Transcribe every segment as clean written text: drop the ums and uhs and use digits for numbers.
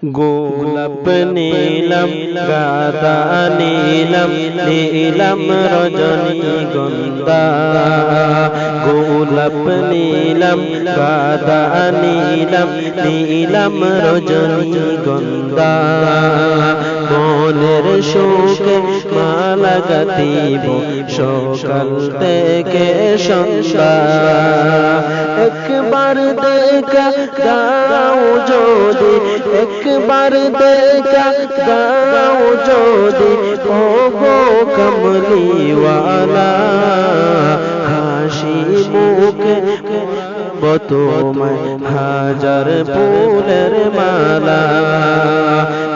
গোলাপ নীলম গাদা নীলম নীলম রজনীগন্ধা গোলাপ নীলম গাদা নীলম নীলম রজনীগন্ধা মনের শোকে মালা গাঁথিব সকাল থেকে সন্ধ্যা একবার দেখা দাও যদি একবার দেখা দাও যদি ও গো কমলিওয়ালা হাসি মুখে তোমায় হাজার ফুলের মালা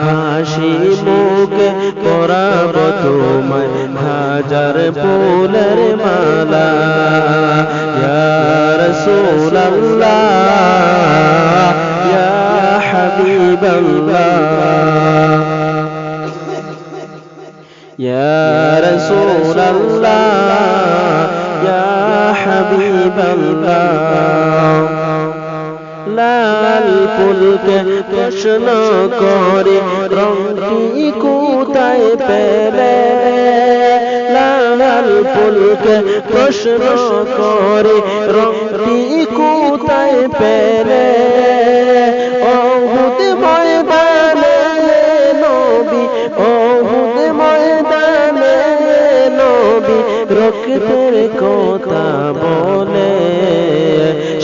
হাসি মুখে পরাব তোমায় হাজার ফুলের মালা ইয়া রাসূলুল্লাহ ইয়া হাবিবাল্লাহ ইয়া রাসূলুল্লাহ ইয়া হাবিবাল্লাহ লাল ফুলকে প্রশ্ন করে রংটি কোথায় পেলে লাল ফুলকে প্রশ্ন করে রংটি কোথায় পেলে ওহুদ ময়দানে নবী ওহুদ ময়দানে নবী রক্তের কথা বলে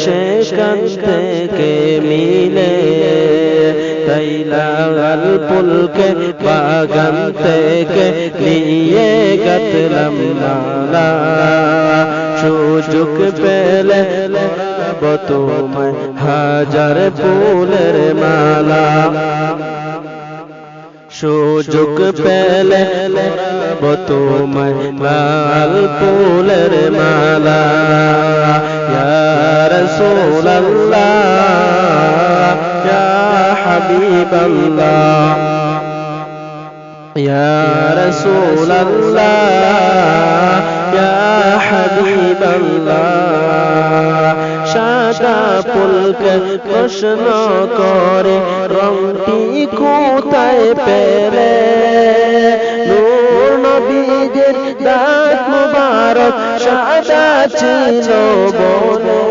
সেখান থেকে মিলে তাই লাল ফুলকে বাগান থেকে নিয়ে গাঁথলাম মালা সুযোগ পেলে তোমায় হাজার ফুলের মালা সুযোগ পেলে তোমায় লাল ফুলের মালা ইয়া রাসূলুল্লাহ ইয়া হাবিবাল্লাহ ইয়া রাসূলুল্লাহ ইয়া হাবিবাল্লাহ সাদা ফুলকে প্রশ্ন করে রংটি কোথায় পেলে নূর নবীজির দাঁত মুবারক সাদা ছিল বলে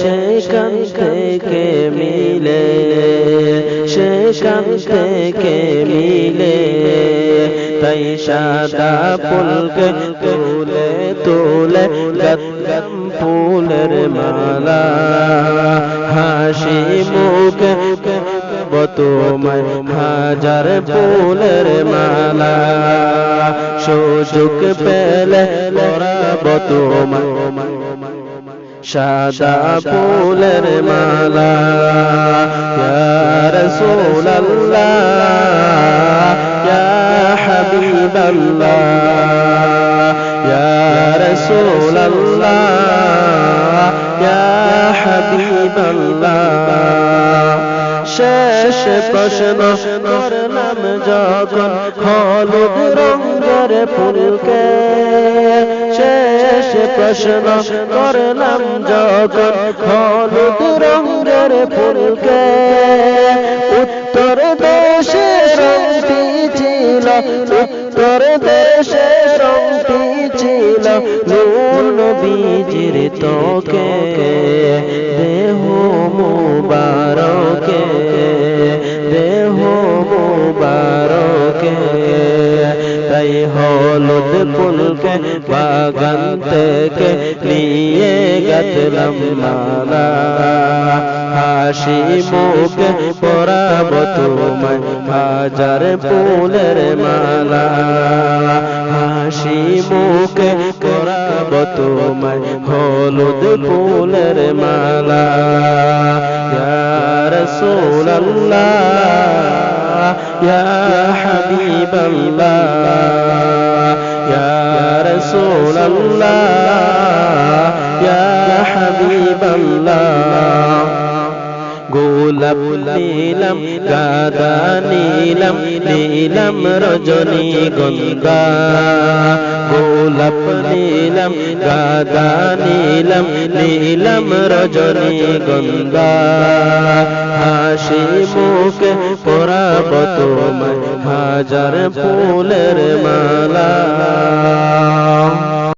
সেখান থেকে মিলে সেখান থেকে মিলে তাই সাদা ফুলকে তুলে তুলে গাঁথলাম ফুলের মালা হাসি মুখে তোমায় হাজার ফুলের মালা সুযোগ পেলে পরাব তোমায় সাদা ফুলের মালা ইয়া রাসূলুল্লাহ ইয়া হাবিবাল্লাহ ইয়া রাসূলুল্লাহ ইয়া হাবিবাল্লাহ শেষ প্রশ্ন করলাম যখন হলুদ রঙের ফুলকে শেষ প্রশ্ন করলাম যখন হলুদ রঙের ফুলকে উত্তর দেশে রংটি ছিল উত্তর দেশে রংটি ছিল নূর নবীজির ত্বকে দেহ মুবারকে দেহ মুবারকে তাই হলুদ ফুলকে বাগান থেকে নিয়ে গাঁথলাম মালা হাসি মুখে পরাব তোমায় হাজার ফুলের মালা হাসি মুখে পরাব তোমায় হলুদ ফুলের মালা ইয়া রাসূলুল্লাহ ইয়া হাবিবাল্লাহ ইয়া রাসূলুল্লাহ ইয়া হাবিবাল্লাহ গোলাপ নীলাম গাঁদা নীলাম নীলাম রজনীগন্ধা গোলাপ নীলাম গাঁদা নীলাম নীলাম রজনীগন্ধা হাসি মুখে পরাব তোমায় হাজার ফুলের মালা